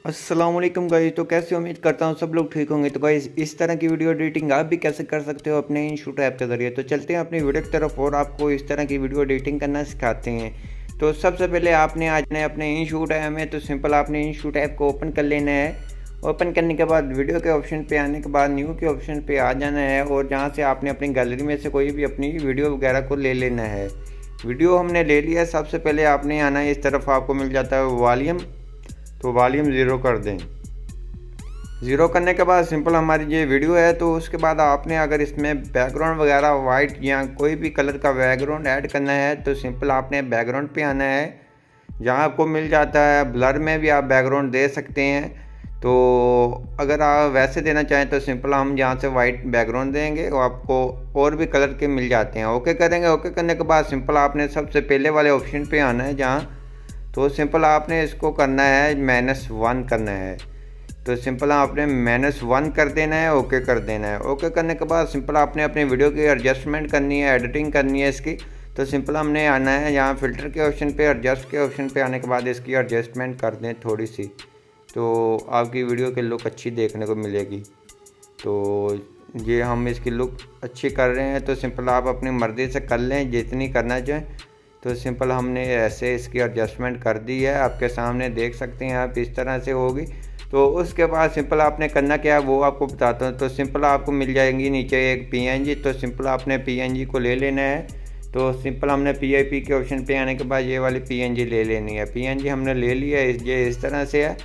अस्सलाम वालेकुम गाइस। तो कैसे उम्मीद करता हूँ सब लोग ठीक होंगे। तो गाइस इस तरह की वीडियो एडिटिंग आप भी कैसे कर सकते हो अपने InShoot ऐप के ज़रिए। तो चलते हैं अपनी वीडियो की तरफ और आपको इस तरह की वीडियो एडिटिंग करना सिखाते हैं। तो सबसे पहले आपने आ जाना है अपने InShoot ऐप में। तो सिंपल आपने InShoot ऐप को ओपन कर लेना है। ओपन करने के बाद वीडियो के ऑप्शन पे आने के बाद न्यू के ऑप्शन पे आ जाना है और जहाँ से आपने अपनी गैलरी में से कोई भी अपनी वीडियो वगैरह को ले लेना है। वीडियो हमने ले लिया। सबसे पहले आपने आना है, इस तरफ आपको मिल जाता है वॉल्यूम। तो वॉल्यूम ज़ीरो कर दें। ज़ीरो करने के बाद सिंपल हमारी ये वीडियो है। तो उसके बाद आपने अगर इसमें बैकग्राउंड वगैरह वाइट या कोई भी कलर का बैकग्राउंड ऐड करना है तो सिंपल आपने बैकग्राउंड पे आना है। जहाँ आपको मिल जाता है ब्लर में भी आप बैकग्राउंड दे सकते हैं। तो अगर आप वैसे देना चाहें तो सिंपल हम यहाँ से वाइट बैकग्राउंड देंगे और आपको और भी कलर के मिल जाते हैं। ओके करेंगे। ओके करने के बाद सिंपल आपने सबसे पहले वाले ऑप्शन पे आना है जहाँ, तो सिंपल आपने इसको करना है -1 करना है। तो सिंपल आपने -1 कर देना है। ओके कर देना है। ओके करने के बाद सिंपल आपने अपनी वीडियो की एडजस्टमेंट करनी है, एडिटिंग करनी है इसकी। तो सिंपल हमने आना है यहाँ फ़िल्टर के ऑप्शन पे, एडजस्ट के ऑप्शन पे आने के बाद इसकी एडजस्टमेंट कर दें थोड़ी सी, तो आपकी वीडियो की लुक अच्छी देखने को मिलेगी। तो ये हम इसकी लुक अच्छी कर रहे हैं। तो सिंपल आप अपनी मर्ज़ी से कर लें जितनी करना चाहें। तो सिंपल हमने ऐसे इसकी एडजस्टमेंट कर दी है, आपके सामने देख सकते हैं आप, इस तरह से होगी। तो उसके बाद सिंपल आपने करना क्या है वो आपको बताता हूँ। तो सिंपल आपको मिल जाएंगी नीचे एक PNG। तो सिंपल आपने PNG को ले लेना है। तो सिंपल हमने PIP के ऑप्शन पे आने के बाद ये वाली PNG ले लेनी है। PNG हमने ले लिया है, ये इस तरह से है।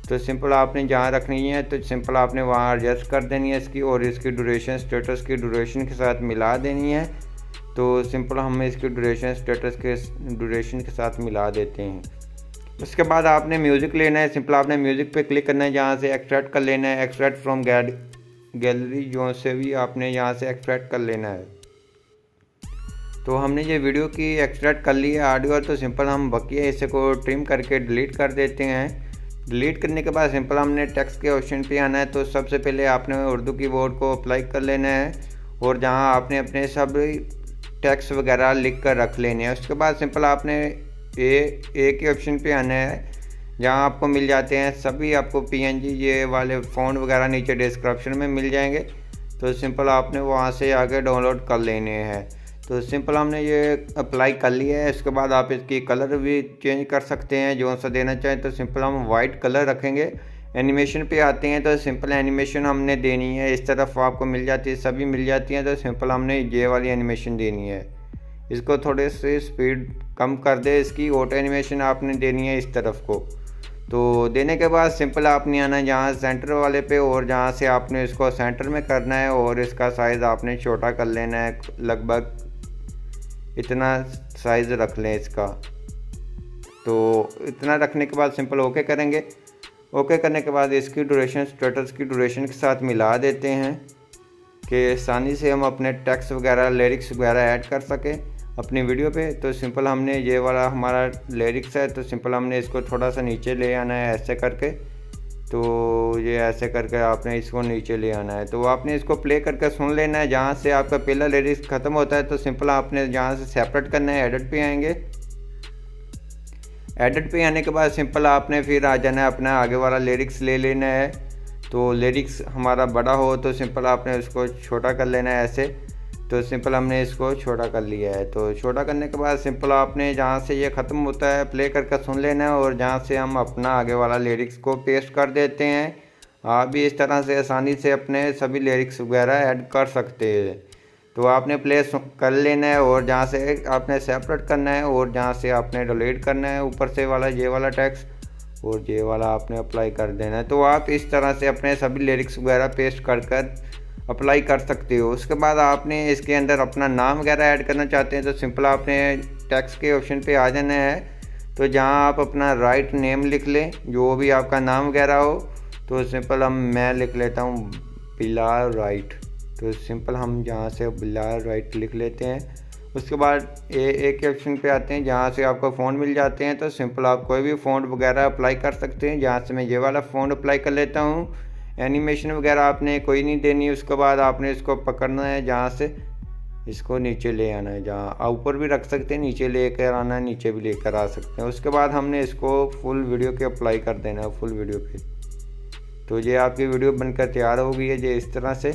तो सिंपल आपने जहाँ रखनी है तो सिंपल आपने वहाँ एडजस्ट कर देनी है इसकी, और इसकी ड्यूरेशन स्टेटस की ड्यूरेशन के साथ मिला देनी है। तो सिंपल हम इसकी ड्यूरेशन स्टेटस के ड्यूरेशन के साथ मिला देते हैं। उसके बाद आपने म्यूज़िक लेना है। सिंपल आपने म्यूज़िक पे क्लिक करना है, जहाँ से एक्सट्रैक्ट कर लेना है, एक्सट्रैक्ट फ्रॉम गैलरी, जो से भी आपने यहाँ से एक्सट्रैक्ट कर लेना है। तो हमने ये वीडियो की एक्सट्रैक्ट कर ली है ऑडियो। तो सिंपल हम बकिया इसे को ट्रिम करके डिलीट कर देते हैं। डिलीट करने के बाद सिंपल हमने टेक्स्ट के ऑप्शन पे आना है। तो सबसे पहले आपने उर्दू कीबोर्ड को अप्लाई कर लेना है और जहाँ आपने अपने सब टेक्स्ट वगैरह लिख कर रख लेने हैं। उसके बाद सिंपल आपने ए के ऑप्शन पे आना है, जहाँ आपको मिल जाते हैं सभी आपको PNG ये वाले फ़ॉन्ट वगैरह नीचे डिस्क्रिप्शन में मिल जाएंगे। तो सिंपल आपने वहाँ से आके डाउनलोड कर लेने हैं। तो सिंपल हमने ये अप्लाई कर लिया है। इसके बाद आप इसकी कलर भी चेंज कर सकते हैं जो सा देना चाहें। तो सिंपल हम वाइट कलर रखेंगे। एनिमेशन पे आते हैं तो सिंपल एनिमेशन हमने देनी है, इस तरफ आपको मिल जाती है, सभी मिल जाती हैं। तो सिंपल हमने ये वाली एनिमेशन देनी है। इसको थोड़े से स्पीड कम कर दे, इसकी ऑटो एनिमेशन आपने देनी है इस तरफ को। तो देने के बाद सिंपल आपने आना है जहाँ सेंटर वाले पे, और जहाँ से आपने इसको सेंटर में करना है और इसका साइज़ आपने छोटा कर लेना है, लगभग इतना साइज़ रख लें इसका। तो इतना रखने के बाद सिंपल ओके करेंगे। ओके करने के बाद इसकी ड्यूरेशन स्टेटस की ड्यूरेशन के साथ मिला देते हैं कि आसानी से हम अपने टेक्स्ट वगैरह लिरिक्स वगैरह ऐड कर सकें अपनी वीडियो पे। तो सिंपल हमने ये वाला हमारा लिरिक्स है, तो सिंपल हमने इसको थोड़ा सा नीचे ले आना है ऐसे करके। तो ये ऐसे करके आपने इसको नीचे ले आना है। तो आपने इसको प्ले करके सुन लेना है। जहाँ से आपका पहला लिरिक्स ख़त्म होता है तो सिंपल आपने जहाँ से सेपरेट करना है एडिट पे आएंगे। एडिट पे आने के बाद सिंपल आपने फिर आ जाना है अपना आगे वाला लिरिक्स ले लेना है। तो लिरिक्स हमारा बड़ा हो तो सिंपल आपने उसको छोटा कर लेना है ऐसे। तो सिंपल हमने इसको छोटा कर लिया है। तो छोटा करने के बाद सिंपल आपने जहाँ से ये ख़त्म होता है प्ले करके सुन लेना है, और जहाँ से हम अपना आगे वाला लिरिक्स को पेस्ट कर देते हैं। आप भी इस तरह से आसानी से अपने सभी लिरिक्स वगैरह ऐड कर सकते हैं। तो आपने प्ले कर लेना है, और जहाँ से आपने सेपरेट करना है और जहाँ से आपने डिलीट करना है ऊपर से वाला ये वाला टेक्स्ट, और ये वाला आपने अप्लाई कर देना है। तो आप इस तरह से अपने सभी लिरिक्स वगैरह पेस्ट कर अप्लाई कर सकते हो। उसके बाद आपने इसके अंदर अपना नाम वगैरह ऐड करना चाहते हैं तो सिंपल आपने टेक्स्ट के ऑप्शन पे आ जाना है। तो जहाँ आप अपना राइट नेम लिख लें, जो भी आपका नाम वगैरह हो। तो सिंपल मैं लिख लेता हूँ बिलाल राइट। तो सिंपल हम जहाँ से बिलाल राइट लिख लेते हैं। उसके बाद ए के ऑप्शन पे आते हैं, जहाँ से आपको फ़ॉन्ट मिल जाते हैं। तो सिंपल आप कोई भी फ़ॉन्ट वगैरह अप्लाई कर सकते हैं। जहाँ से मैं ये वाला फ़ॉन्ट अप्लाई कर लेता हूँ। एनिमेशन वगैरह आपने कोई नहीं देनी। उसके बाद आपने इसको पकड़ना है, जहाँ से इसको नीचे ले आना है, जहाँ ऊपर भी रख सकते हैं, नीचे लेकर आना है, नीचे भी लेकर आ सकते हैं। उसके बाद हमने इसको फुल वीडियो के अप्लाई कर देना है, फुल वीडियो पे। तो ये आपकी वीडियो बनकर तैयार हो गई है ये इस तरह से।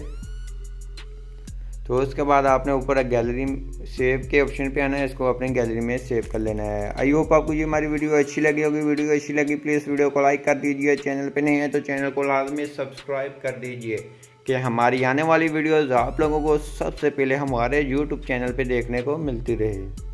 तो उसके बाद आपने ऊपर गैलरी सेव के ऑप्शन पे आना है, इसको अपनी गैलरी में सेव कर लेना है। आई होप आपको ये हमारी वीडियो अच्छी लगी होगी। वीडियो अच्छी लगी प्लीज़ वीडियो को लाइक कर दीजिए, चैनल पे नहीं है तो चैनल को लाजमी सब्सक्राइब कर दीजिए कि हमारी आने वाली वीडियोज़ आप लोगों को सबसे पहले हमारे यूट्यूब चैनल पे देखने को मिलती रहे।